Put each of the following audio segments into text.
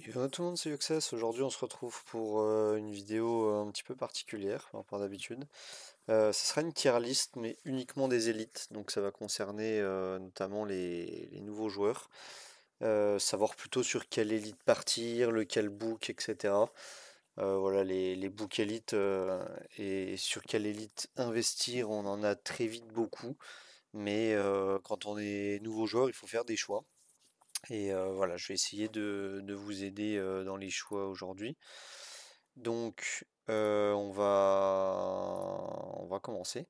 Yo tout le monde, c'est Yuxes. Aujourd'hui, on se retrouve pour une vidéo un petit peu particulière par rapport à d'habitude. Ce sera une tier list, mais uniquement des élites. Donc, ça va concerner notamment les nouveaux joueurs. Savoir plutôt sur quelle élite partir, lequel book, etc. Voilà, les books élites et sur quelle élite investir, on en a très vite beaucoup. Mais quand on est nouveau joueur, il faut faire des choix. Et voilà, je vais essayer de vous aider dans les choix aujourd'hui. Donc, on va commencer.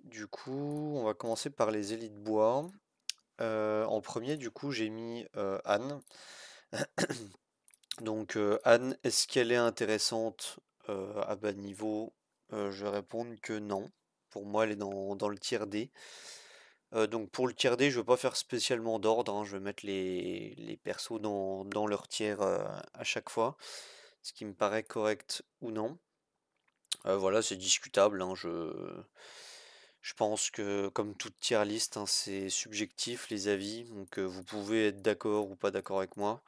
Du coup, on va commencer par les élites bois. En premier, du coup, j'ai mis Anne. Donc, Anne, est-ce qu'elle est intéressante à bas niveau? Je vais répondre que non. Pour moi, elle est dans le tier D. Donc pour le tier D, je ne veux pas faire spécialement d'ordre, hein, je vais mettre les persos dans leur tiers à chaque fois, ce qui me paraît correct ou non. Voilà, c'est discutable, hein, je pense que comme toute tier list, hein, c'est subjectif les avis, donc vous pouvez être d'accord ou pas d'accord avec moi.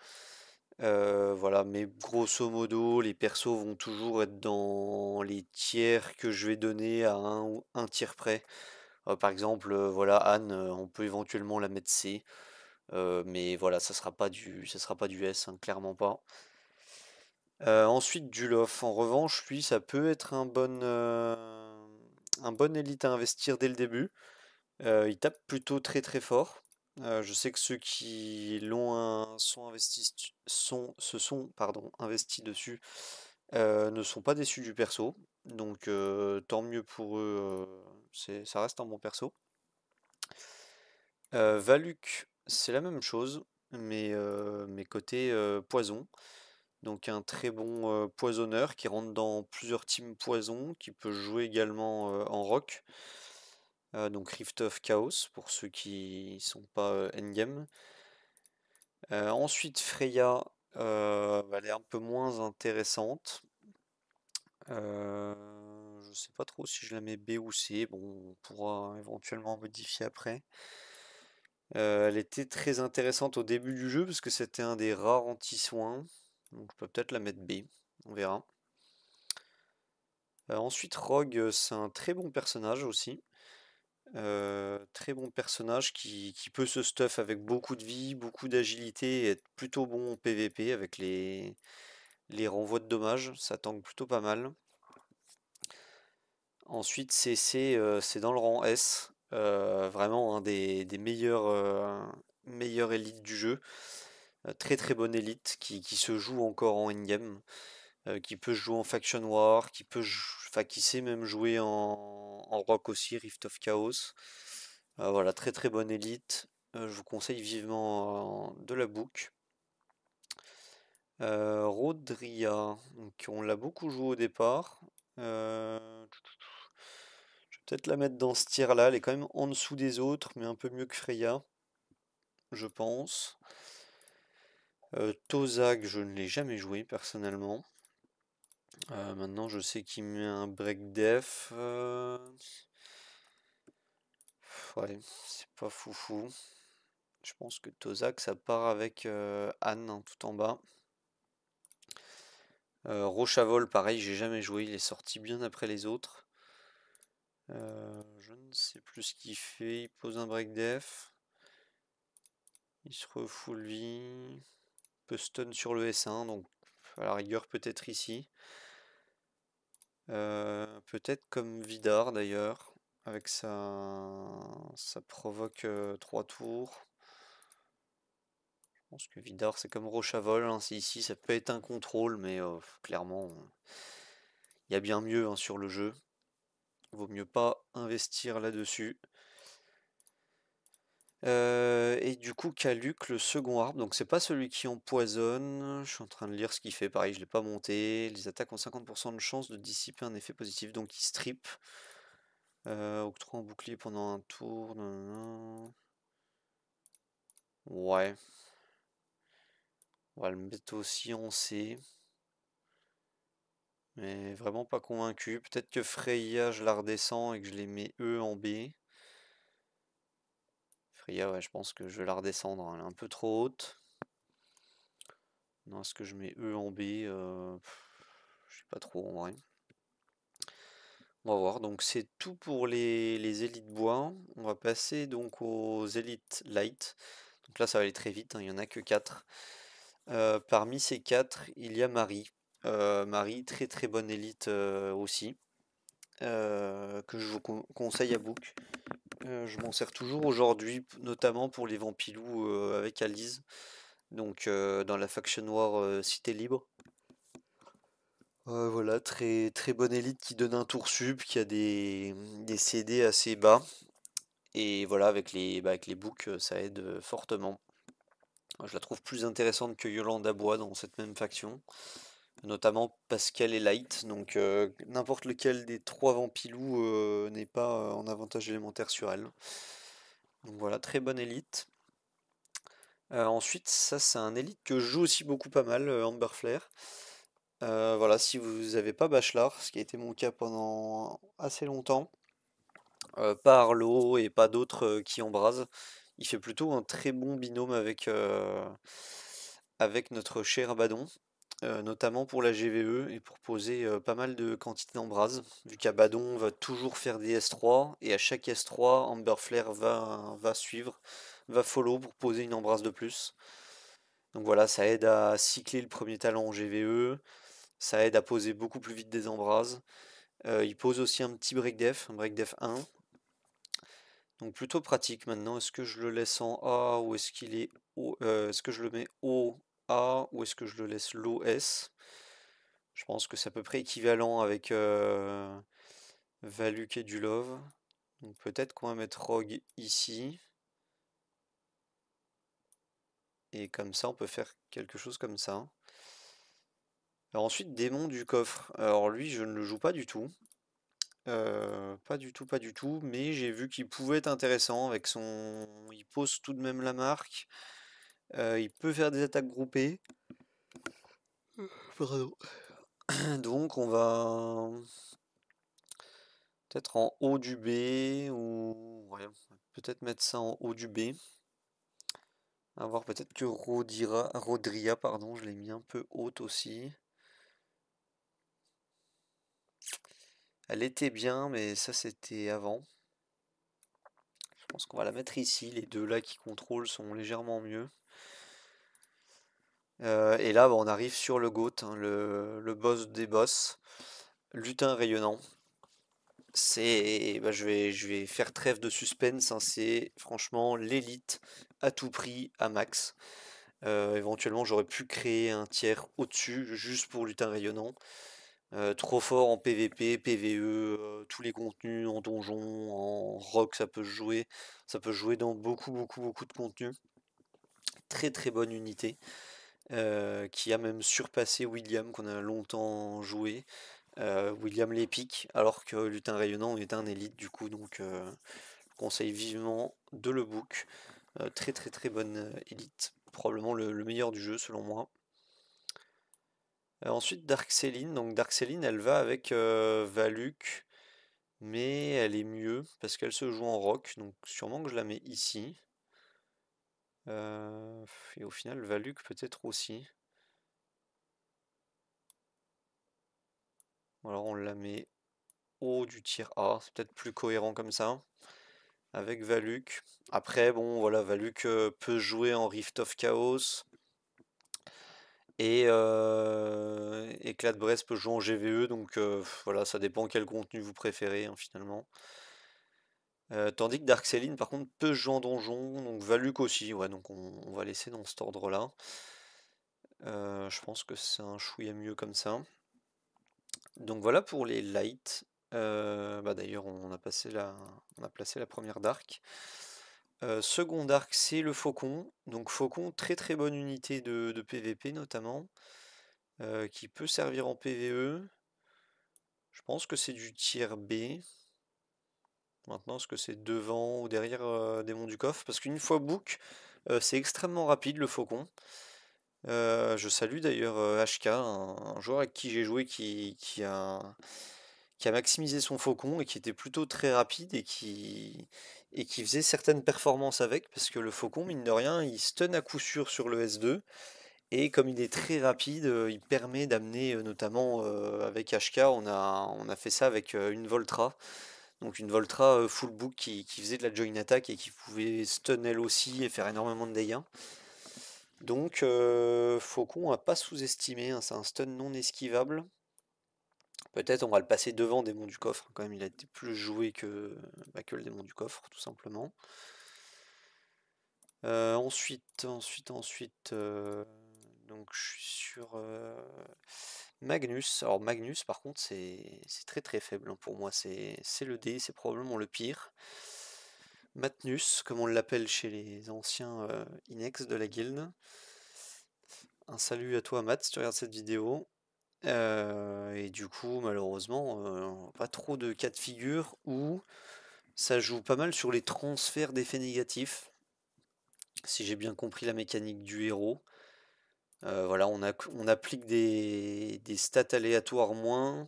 Voilà, mais grosso modo, les persos vont toujours être dans les tiers que je vais donner à un tiers près. Par exemple, voilà, Anne, on peut éventuellement la mettre C, mais voilà, ça sera pas du S, hein, clairement pas. Ensuite, Dulof, en revanche, lui, ça peut être un bon élite à investir dès le début. Il tape plutôt très très fort. Je sais que ceux qui sont investis, pardon, investis dessus ne sont pas déçus du perso. Donc tant mieux pour eux, ça reste un bon perso. Valuk, c'est la même chose, mais côté poison. Donc un très bon poisonneur qui rentre dans plusieurs teams poison, qui peut jouer également en rock. Donc Rift of Chaos pour ceux qui sont pas endgame. Ensuite Freya, elle est un peu moins intéressante. Je sais pas trop si je la mets B ou C. Bon, on pourra éventuellement modifier après. Elle était très intéressante au début du jeu parce que c'était un des rares anti-soins. Donc je peux peut-être la mettre B, on verra. Ensuite Rogue, c'est un très bon personnage aussi. Très bon personnage qui peut se stuff avec beaucoup de vie, beaucoup d'agilité et être plutôt bon en PVP avec les renvois de dommages. Ça tank plutôt pas mal. Ensuite CC, c'est dans le rang S. Vraiment un des meilleurs élites du jeu. Très très bonne élite qui se joue encore en endgame, qui peut jouer en Faction War, enfin, qui sait même jouer en Rock aussi, Rift of Chaos. Voilà, très très bonne élite. Je vous conseille vivement de la book. Rodria, donc on l'a beaucoup joué au départ. Je vais peut-être la mettre dans ce tiers-là. Elle est quand même en dessous des autres, mais un peu mieux que Freya, je pense. Tozag, je ne l'ai jamais joué personnellement. Maintenant, je sais qu'il met un break def. Ouais, c'est pas foufou. Je pense que Tozak, ça part avec Anne, hein, tout en bas. Rochavol, pareil, j'ai jamais joué. Il est sorti bien après les autres. Je ne sais plus ce qu'il fait. Il pose un break def. Il se refoule vie. Peut stun sur le S1, donc à la rigueur peut-être ici. Peut-être comme Vidar d'ailleurs, avec ça provoque 3 tours. Je pense que Vidar c'est comme Rochavol, hein, c'est ici, ça peut être un contrôle, mais clairement il y a bien mieux, hein, sur le jeu. Vaut mieux pas investir là-dessus. Et du coup, Caluc, le second arbre, donc c'est pas celui qui empoisonne. Je suis en train de lire ce qu'il fait, pareil, je l'ai pas monté. Les attaques ont 50% de chance de dissiper un effet positif, donc il strip. Octroie un bouclier pendant un tour. Nanana. Ouais, on va le mettre aussi en C. Mais vraiment pas convaincu. Peut-être que Freya, je la redescends et que je les mets eux en B. Freya, ouais, je pense que je vais la redescendre, hein, elle est un peu trop haute. Non, est-ce que je mets E en B? Je sais pas trop en vrai. On va voir, donc c'est tout pour les élites bois. On va passer donc aux élites light. Donc là ça va aller très vite, hein, il n'y en a que 4. Parmi ces 4, il y a Marie. Marie, très très bonne élite aussi, que je vous conseille à Book. Je m'en sers toujours aujourd'hui, notamment pour les vampilous avec Alice, donc dans la faction noire Cité Libre. Voilà, très très bonne élite qui donne un tour sup, qui a des CD assez bas. Et voilà, avec les books, ça aide fortement. Je la trouve plus intéressante que Yolande Bois dans cette même faction, notamment parce qu'elle est light, donc n'importe lequel des 3 vampilous n'est pas en avantage élémentaire sur elle. Donc voilà, très bonne élite. Ensuite, ça c'est un élite que je joue aussi beaucoup pas mal, Amber Flare. Voilà, si vous n'avez pas Bachelor, ce qui a été mon cas pendant assez longtemps, pas Arlo et pas d'autres qui embrasent, il fait plutôt un très bon binôme avec notre cher Abaddon, notamment pour la GVE et pour poser pas mal de quantité d'embrase, vu qu'Abaddon va toujours faire des S3, et à chaque S3, Amber Flare va suivre, va follow pour poser une embrase de plus. Donc voilà, ça aide à cycler le premier talent en GVE, ça aide à poser beaucoup plus vite des embrases. Il pose aussi un petit breakdef, un breakdef 1. Donc plutôt pratique maintenant. Est-ce que je le laisse en A ou est-ce qu'il est O, est-ce que je le mets O A ou est-ce que je le laisse low S? Je pense que c'est à peu près équivalent avec Valuk et Dulov. Donc peut-être qu'on va mettre Rogue ici. Et comme ça, on peut faire quelque chose comme ça. Alors ensuite, Démon du coffre. Alors lui, je ne le joue pas du tout. Pas du tout, pas du tout. Mais j'ai vu qu'il pouvait être intéressant avec son... Il pose tout de même la marque. Il peut faire des attaques groupées. Pardon. Donc on va peut-être en haut du B ou ouais, peut-être mettre ça en haut du B. À voir peut-être que Rodria, pardon, je l'ai mis un peu haute aussi. Elle était bien, mais ça c'était avant. Je pense qu'on va la mettre ici. Les deux là qui contrôlent sont légèrement mieux. Et là, bah, on arrive sur le GOAT, hein, le boss des boss. Lutin rayonnant. Bah, je vais faire trêve de suspense, hein, c'est franchement l'élite à tout prix, à max. Éventuellement, j'aurais pu créer un tiers au-dessus, juste pour lutin rayonnant. Trop fort en PVP, PVE, tous les contenus en donjon, en rock, ça peut se jouer. Ça peut se jouer dans beaucoup, beaucoup, beaucoup de contenus. Très, très bonne unité, qui a même surpassé William, qu'on a longtemps joué. William l'épique, alors que Lutin Rayonnant est un élite du coup, donc je conseille vivement de le book. Très très très bonne élite, probablement le meilleur du jeu selon moi. Ensuite Dark Céline, donc Dark Céline elle va avec Valuk, mais elle est mieux parce qu'elle se joue en rock, donc sûrement que je la mets ici. Et au final Valuk peut-être aussi. Alors on la met haut du tier A, c'est peut-être plus cohérent comme ça. Avec Valuk. Après, bon, voilà, Valuk peut jouer en Rift of Chaos. Et Clad Brest peut jouer en GVE, donc voilà, ça dépend quel contenu vous préférez, hein, finalement. Tandis que Dark Céline, par contre, peut jouer en donjon, donc Valuk aussi, ouais, donc on va laisser dans cet ordre-là. Je pense que c'est un chouïa mieux comme ça. Donc voilà pour les lights. Bah d'ailleurs, on a placé la première Dark. Second arc, c'est le Faucon. Donc Faucon, très très bonne unité de PVP notamment, qui peut servir en PVE. Je pense que c'est du tiers B. Maintenant, est-ce que c'est devant ou derrière Démon du Coffre? Parce qu'une fois book, c'est extrêmement rapide le Faucon. Je salue d'ailleurs HK, un joueur avec qui j'ai joué qui a maximisé son Faucon et qui était plutôt très rapide et qui faisait certaines performances avec, parce que le Faucon, mine de rien, il stun à coup sûr sur le S2, Et comme il est très rapide, il permet d'amener, notamment avec HK, on a fait ça avec une Voltra. Donc une Voltra full book qui faisait de la join attack et qui pouvait stun elle aussi et faire énormément de dégâts. Donc Faucon à pas sous-estimer, hein, c'est un stun non esquivable. Peut-être on va le passer devant Démon du Coffre, quand même il a été plus joué que le Démon du Coffre, tout simplement. Ensuite, donc je suis sur Magnus. Alors Magnus par contre c'est très très faible hein, pour moi, c'est le D, c'est probablement le pire. Matnus, comme on l'appelle chez les anciens Inex de la guilde. Un salut à toi Matt si tu regardes cette vidéo. Et du coup malheureusement pas trop de cas de figure où ça joue pas mal sur les transferts d'effets négatifs. Si j'ai bien compris la mécanique du héros. Voilà, on applique des stats aléatoires moins,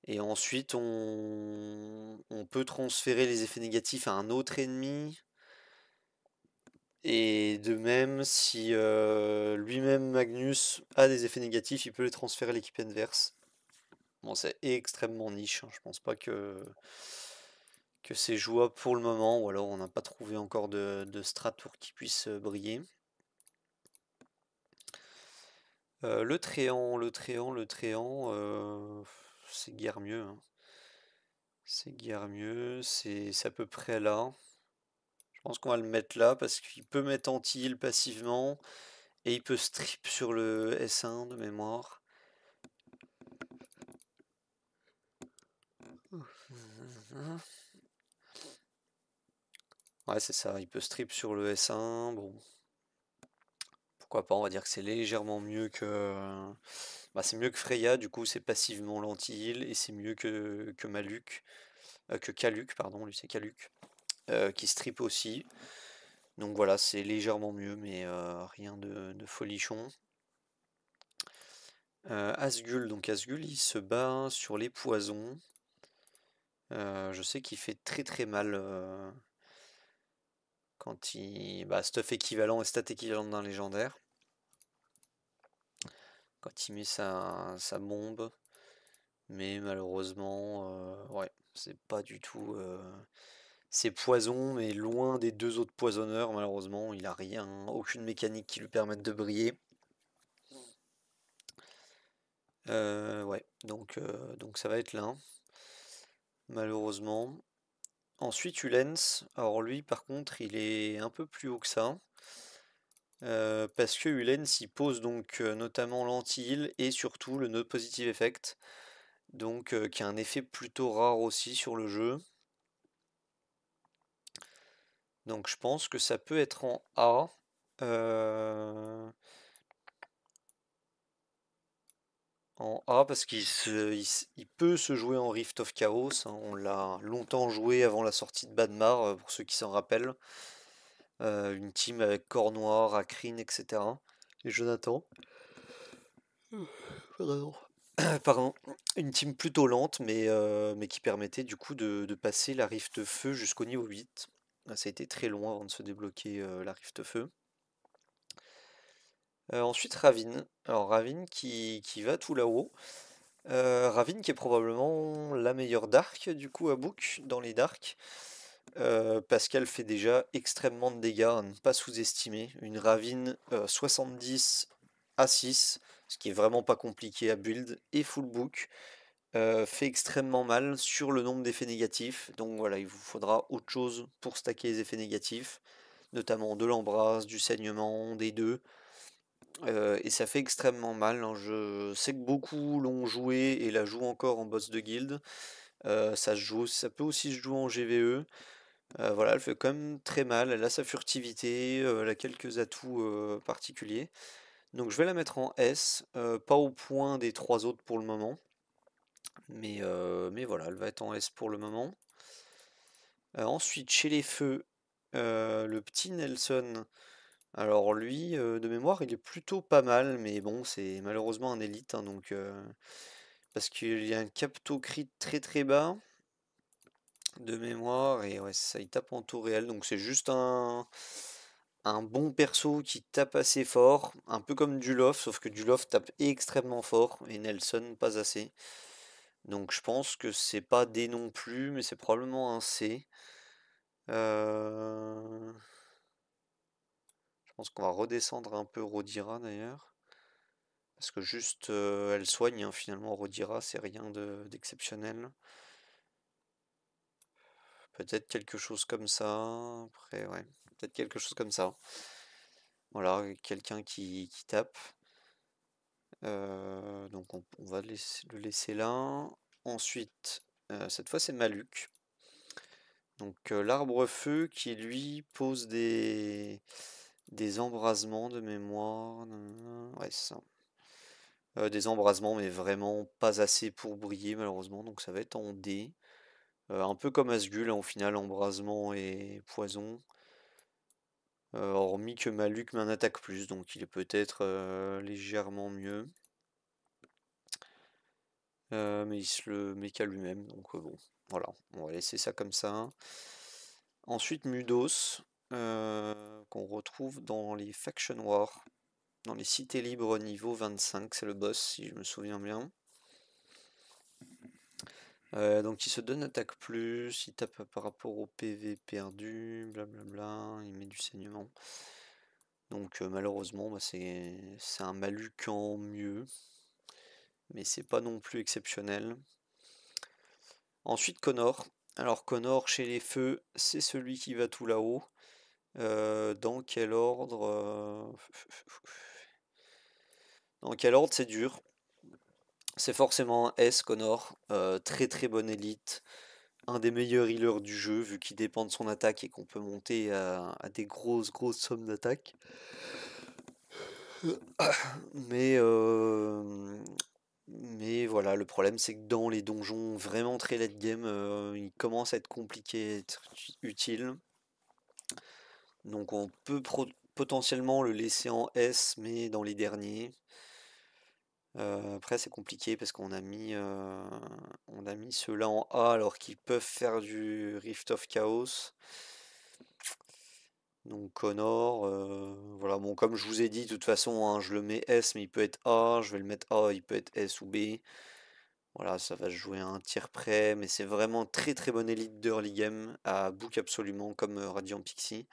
et ensuite on peut transférer les effets négatifs à un autre ennemi. Et de même, si lui-même Magnus a des effets négatifs, il peut les transférer à l'équipe adverse. Bon, c'est extrêmement niche, hein, je pense pas que c'est jouable pour le moment, ou alors on n'a pas trouvé encore de strat pour qu'il puisse briller. Le Tréant, c'est guère mieux, hein. C'est guère mieux, c'est à peu près là. Je pense qu'on va le mettre là parce qu'il peut mettre anti-heal passivement et il peut strip sur le S1 de mémoire. Ouais, c'est ça, il peut strip sur le S1. Bon, pourquoi pas, on va dire que c'est légèrement mieux que. Bah, c'est mieux que Freya, du coup, c'est passivement l'anti-heal et c'est mieux que Maluk. Que Kaluk, pardon, lui c'est Kaluk. Qui strip aussi. Donc voilà, c'est légèrement mieux, mais rien de folichon. Asgul, donc Asgul, il se bat sur les poisons. Je sais qu'il fait très très mal quand il. Bah, stuff équivalent et stat équivalent d'un légendaire. Quand il met sa bombe. Mais malheureusement, ouais, c'est pas du tout. C'est poison, mais loin des deux autres poisonneurs, malheureusement. Il a rien, aucune mécanique qui lui permette de briller. Ouais, donc ça va être là, malheureusement. Ensuite, Ulens, alors lui par contre il est un peu plus haut que ça. Parce que Ulens il pose donc notamment l'anti-heal et surtout le node positive effect. Donc qui a un effet plutôt rare aussi sur le jeu. Donc je pense que ça peut être en A. En A parce il peut se jouer en Rift of Chaos, hein. On l'a longtemps joué avant la sortie de Badmar, pour ceux qui s'en rappellent. Une team avec Corps Noir, Akrine, etc. Et Jonathan. Pardon. Pardon. Une team plutôt lente, mais qui permettait du coup de passer la Rift Feu jusqu'au niveau 8. Ça a été très long avant de se débloquer la Rift Feu. Ensuite Ravine. Alors Ravine qui va tout là-haut. Ravine qui est probablement la meilleure Dark du coup à Book dans les Dark. Parce qu'elle fait déjà extrêmement de dégâts à ne pas sous-estimer. Une Ravine 70 à 6, ce qui est vraiment pas compliqué à build, et full book, fait extrêmement mal sur le nombre d'effets négatifs. Donc voilà, il vous faudra autre chose pour stacker les effets négatifs, notamment de l'embrasse, du saignement, des deux. Et ça fait extrêmement mal, hein. Je sais que beaucoup l'ont joué et la jouent encore en boss de guild. Ça peut aussi se jouer en GVE. Voilà, elle fait quand même très mal. Elle a sa furtivité, elle a quelques atouts particuliers. Donc je vais la mettre en S, pas au point des trois autres pour le moment. Mais voilà, elle va être en S pour le moment. Ensuite, chez les feux, le petit Nelson. Alors lui, de mémoire, il est plutôt pas mal, mais bon, c'est malheureusement un élite, hein, donc parce qu'il y a un capto crit très très bas de mémoire, et ouais, ça il tape en taux réel, donc c'est juste un bon perso qui tape assez fort, un peu comme Dulof, sauf que Dulof tape extrêmement fort et Nelson pas assez. Donc je pense que c'est pas D non plus, mais c'est probablement un C. Je pense qu'on va redescendre un peu Rodira d'ailleurs. Parce que juste elle soigne, hein, finalement Rodira, c'est rien d'exceptionnel. Peut-être quelque chose comme ça. Après, ouais, peut-être quelque chose comme ça. Voilà, quelqu'un qui tape. Donc on va le laisser là. Ensuite, cette fois c'est Maluk. Donc l'arbre feu qui lui pose des embrasements de mémoire. Nanana. Ouais, c'est ça. Des embrasements, mais vraiment pas assez pour briller malheureusement. Donc ça va être en D. Un peu comme Asgul, hein, au final, embrasement et poison. Hormis que Maluk m'en attaque plus, donc il est peut-être légèrement mieux. Mais il se le met qu'à lui-même, donc bon, voilà, on va laisser ça comme ça. Ensuite, Mudos, qu'on retrouve dans les Faction Wars, dans les cités libres niveau 25, c'est le boss si je me souviens bien. Donc il se donne attaque plus, il tape par rapport au PV perdu, blablabla, il met du saignement. Donc malheureusement, bah, c'est un Maluk en mieux, mais c'est pas non plus exceptionnel. Ensuite Connor. Alors Connor chez les feux, c'est celui qui va tout là-haut. Dans quel ordre Dans quel ordre c'est dur. C'est forcément un S Connor, très très bonne élite, un des meilleurs healers du jeu vu qu'il dépend de son attaque et qu'on peut monter à des grosses sommes d'attaque. Mais, mais voilà, le problème c'est que dans les donjons vraiment très late game, il commence à être compliqué à être utile. Donc on peut potentiellement le laisser en S, mais dans les derniers. Après c'est compliqué parce on a mis ceux-là en A alors qu'ils peuvent faire du Rift of Chaos. Donc Connor, voilà, bon comme je vous ai dit, de toute façon, hein, je le mets S, mais il peut être A, je vais le mettre A, il peut être S ou B. Voilà, ça va se jouer à un tir près, mais c'est vraiment très très bonne élite d'early game, à book absolument, comme Radiant Pixie.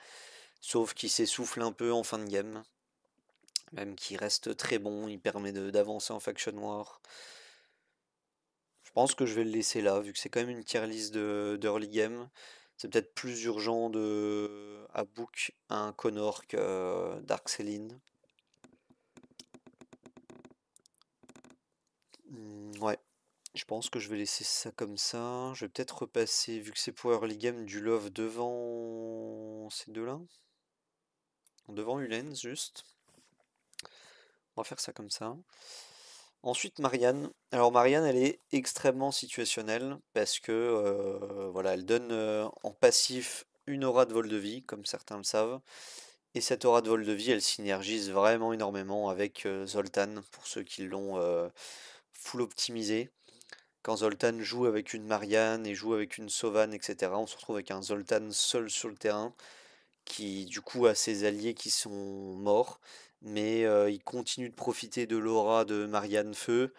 Sauf qu'il s'essouffle un peu en fin de game, même qu'il reste très bon, il permet d'avancer en Faction War. Je pense que je vais le laisser là, vu que c'est quand même une tier list d'early game. C'est peut-être plus urgent à book un Connor que Dark Céline. Ouais, je pense que je vais laisser ça comme ça. Je vais peut-être repasser, vu que c'est pour early game, du love devant ces deux-là. Devant Hulens, juste. On va faire ça comme ça. Ensuite, Marianne. Alors, Marianne, elle est extrêmement situationnelle parce que voilà, elle donne en passif une aura de vol de vie, comme certains le savent. Et cette aura de vol de vie, elle synergise vraiment énormément avec Zoltan, pour ceux qui l'ont full optimisé. Quand Zoltan joue avec une Marianne et joue avec une Sauvanne, etc., on se retrouve avec un Zoltan seul sur le terrain qui du coup a ses alliés qui sont morts, mais il continue de profiter de l'aura de Marianne Feu.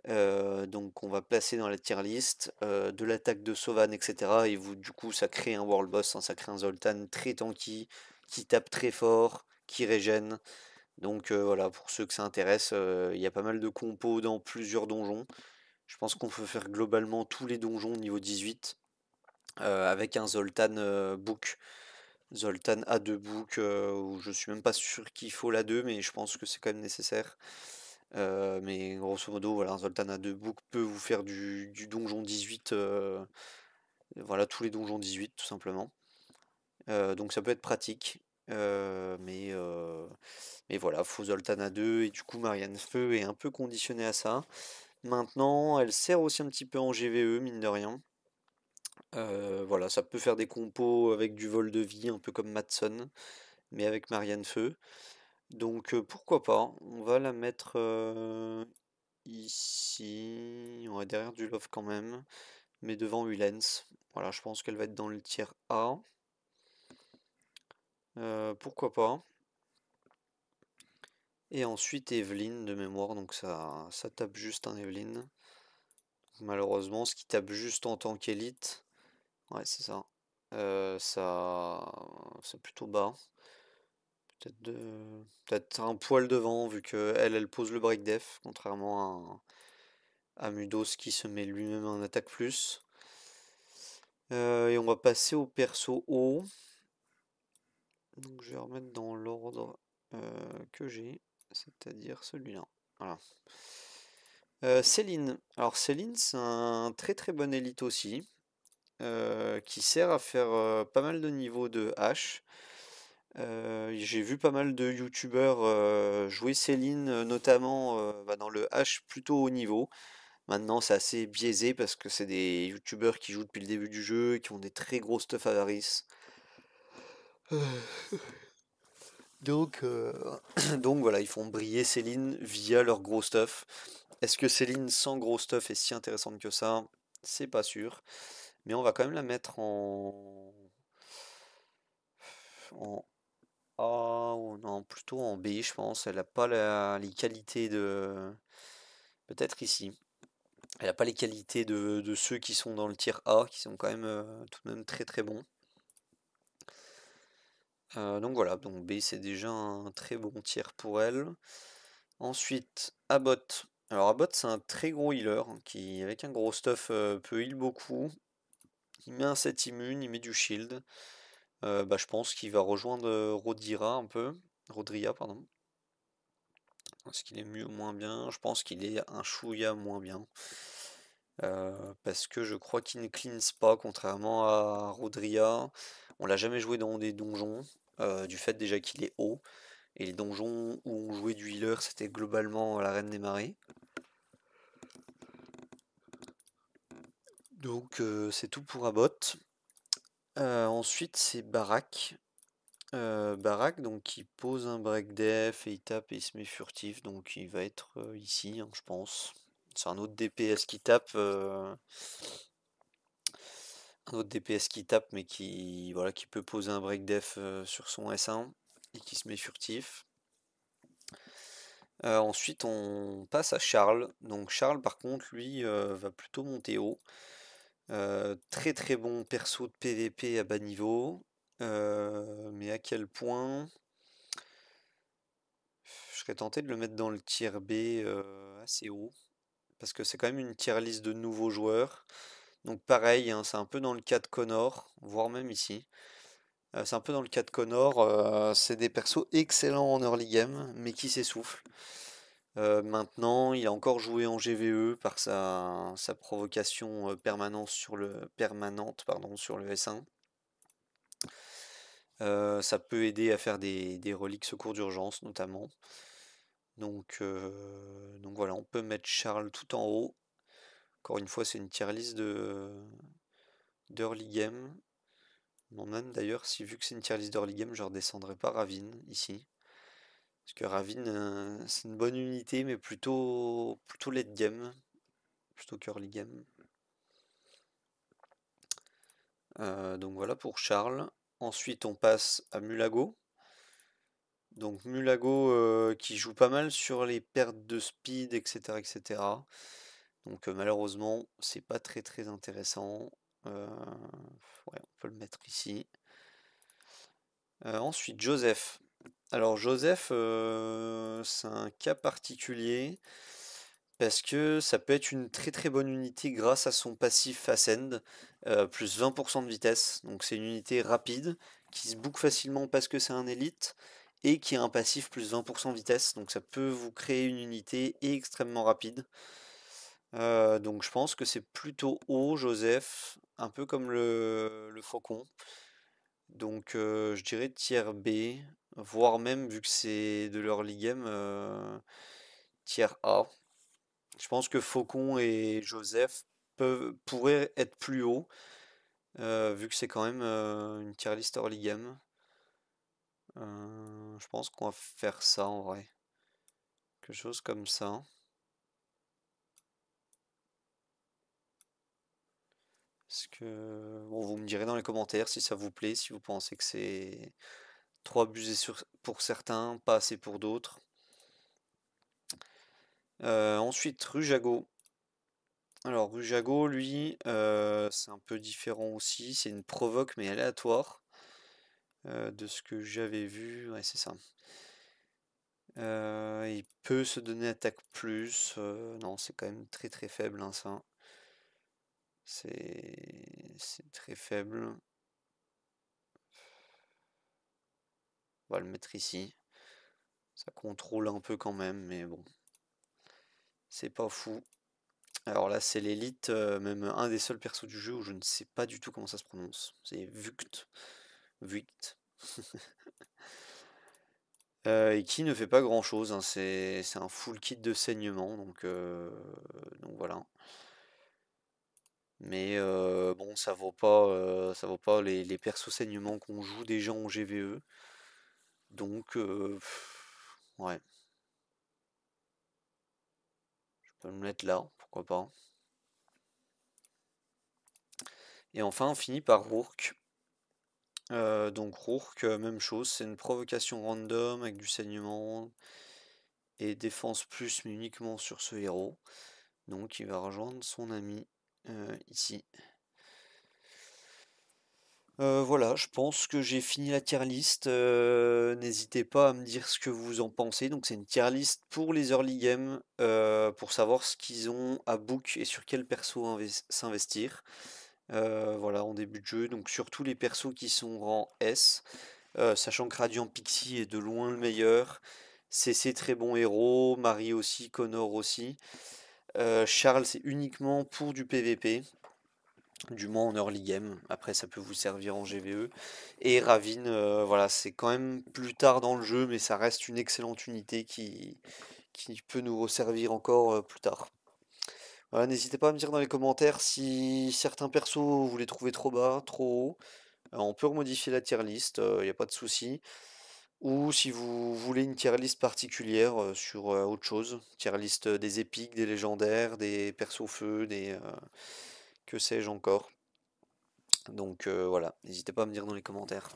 Donc on va placer dans la tier list de l'attaque de Sauvanne, etc. Et vous, du coup, ça crée un world boss, hein, ça crée un Zoltan très tanky, qui tape très fort, qui régène. Donc voilà, pour ceux que ça intéresse, il y a pas mal de compos dans plusieurs donjons. Je pense qu'on peut faire globalement tous les donjons niveau 18 avec un Zoltan book. Zoltan A2 book, où je suis même pas sûr qu'il faut la 2, mais je pense que c'est quand même nécessaire. Mais grosso modo, voilà, un Zoltan A2 book peut vous faire du donjon 18, voilà, tous les donjons 18 tout simplement. Donc ça peut être pratique, mais voilà, faut Zoltan A2 et du coup Marianne Feu est un peu conditionnée à ça. Maintenant, elle sert aussi un petit peu en GVE, mine de rien. Voilà, ça peut faire des compos avec du vol de vie, un peu comme Matson, mais avec Marianne Feu. Donc pourquoi pas, on va la mettre ici, on va derrière du love quand même, mais devant Hulens. Voilà, je pense qu'elle va être dans le tiers A. pourquoi pas. Et ensuite Evelyn de mémoire, donc ça tape juste un Evelyn. Malheureusement, ce qui tape juste en tant qu'élite, ouais c'est ça. C'est plutôt bas. Peut-être un poil devant, vu que elle pose le break def, contrairement à Mudos qui se met lui-même en attaque plus. Et on va passer au perso haut. Donc je vais remettre dans l'ordre que j'ai, c'est-à-dire celui-là. Voilà. Céline. Alors Céline, c'est un très très bon élite aussi, qui sert à faire pas mal de niveaux de hache. J'ai vu pas mal de youtubeurs jouer Céline, notamment dans le H plutôt haut niveau. Maintenant, c'est assez biaisé parce que c'est des youtubeurs qui jouent depuis le début du jeu et qui ont des très gros stuff avarice. Donc, donc voilà, ils font briller Céline via leur gros stuff. Est-ce que Céline sans gros stuff est si intéressante que ça? C'est pas sûr. Mais on va quand même la mettre en A ou non, plutôt en B, je pense. Elle n'a pas les qualités de. Peut-être ici. Elle n'a pas les qualités de ceux qui sont dans le tier A, qui sont quand même tout de même très très bons. Donc voilà, donc B c'est déjà un très bon tiers pour elle. Ensuite, Abbott. Alors Abbott c'est un très gros healer qui, avec un gros stuff, peut heal beaucoup. Il met un set immune, il met du shield. Je pense qu'il va rejoindre Rodira un peu. Rodria, pardon. Est-ce qu'il est mieux ou moins bien? Je pense qu'il est un chouïa moins bien. Parce que je crois qu'il ne cleanse pas, contrairement à Rodria. On l'a jamais joué dans des donjons, du fait déjà qu'il est haut. Et les donjons où on jouait du healer, c'était globalement la Reine des Marais. Donc c'est tout pour Abbott. Ensuite c'est Barak. Barak donc qui pose un break def et il tape et il se met furtif. Donc il va être ici, hein, je pense. C'est un autre DPS qui tape. Un autre DPS qui tape mais qui, voilà, qui peut poser un break def sur son S1 et qui se met furtif. Ensuite on passe à Charles. Donc Charles par contre lui va plutôt monter haut. Très très bon perso de PVP à bas niveau. Mais à quel point je serais tenté de le mettre dans le tier B assez haut. Parce que c'est quand même une tier list de nouveaux joueurs. Donc pareil, hein, c'est un peu dans le cas de Connor, voire même ici. C'est un peu dans le cas de Connor, c'est des persos excellents en early game, mais qui s'essoufflent. Maintenant, il a encore joué en GVE par sa provocation permanente pardon, sur le S1. Ça peut aider à faire des reliques secours d'urgence notamment. Donc voilà, on peut mettre Charles tout en haut. Encore une fois, c'est une tier list d'early game. Je me demande d'ailleurs si, vu que c'est une tier list d'early game, je redescendrai pas Ravine ici. Parce que Ravine, c'est une bonne unité, mais plutôt late game, plutôt qu'early game. Donc voilà pour Charles. Ensuite, on passe à Mulago. Donc Mulago qui joue pas mal sur les pertes de speed, etc. etc. Donc malheureusement, c'est pas très très intéressant. Ouais, on peut le mettre ici. Ensuite, Joseph. Alors Joseph, c'est un cas particulier parce que ça peut être une très très bonne unité grâce à son passif Ascend, plus 20% de vitesse. Donc c'est une unité rapide qui se book facilement parce que c'est un élite et qui a un passif plus 20% de vitesse. Donc ça peut vous créer une unité extrêmement rapide. Donc je pense que c'est plutôt haut, Joseph, un peu comme le faucon. Donc je dirais tiers B, voire même vu que c'est de leur game, tiers A. Je pense que Faucon et Joseph pourraient être plus hauts, vu que c'est quand même une tier list early game. Je pense qu'on va faire ça en vrai. Quelque chose comme ça. Bon, vous me direz dans les commentaires si ça vous plaît, si vous pensez que c'est trop abusé pour certains, pas assez pour d'autres. Ensuite, Rujago. Alors Rujago, lui, c'est un peu différent aussi. C'est une provoque mais aléatoire. De ce que j'avais vu, ouais, c'est ça. Il peut se donner attaque plus. Non, c'est quand même très très faible, hein, ça. C'est très faible. On va le mettre ici. Ça contrôle un peu quand même, mais bon. C'est pas fou. Alors là, c'est l'élite, même un des seuls persos du jeu où je ne sais pas du tout comment ça se prononce. C'est Vuct. Vuct. Et qui ne fait pas grand chose, hein. C'est un full kit de saignement, donc voilà. Mais bon, ça vaut pas les persos saignements qu'on joue déjà en GVE. Donc, ouais, je peux me mettre là, pourquoi pas. Et enfin, on finit par Rourke. Donc Rourke, même chose, c'est une provocation random avec du saignement et défense plus, mais uniquement sur ce héros. Donc il va rejoindre son ami ici. Voilà, je pense que j'ai fini la tier list. N'hésitez pas à me dire ce que vous en pensez. Donc c'est une tier list pour les early games, pour savoir ce qu'ils ont à book et sur quel perso s'investir. Voilà, en début de jeu. Donc surtout les persos qui sont rang S, sachant que Radiant Pixie est de loin le meilleur. CC très bon héros, Marie aussi, Connor aussi. Charles c'est uniquement pour du PVP. Du moins en early game, après ça peut vous servir en GVE. Et Ravine, voilà, c'est quand même plus tard dans le jeu, mais ça reste une excellente unité qui peut nous resservir encore plus tard. Voilà, n'hésitez pas à me dire dans les commentaires si certains persos vous les trouvez trop bas, trop haut. On peut remodifier la tier list, il n'y a pas de souci. Ou si vous voulez une tier list particulière sur autre chose, tier list des épiques, des légendaires, des persos feu, que sais-je encore. Donc voilà, n'hésitez pas à me dire dans les commentaires.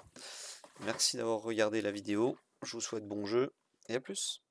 Merci d'avoir regardé la vidéo, je vous souhaite bon jeu et à plus.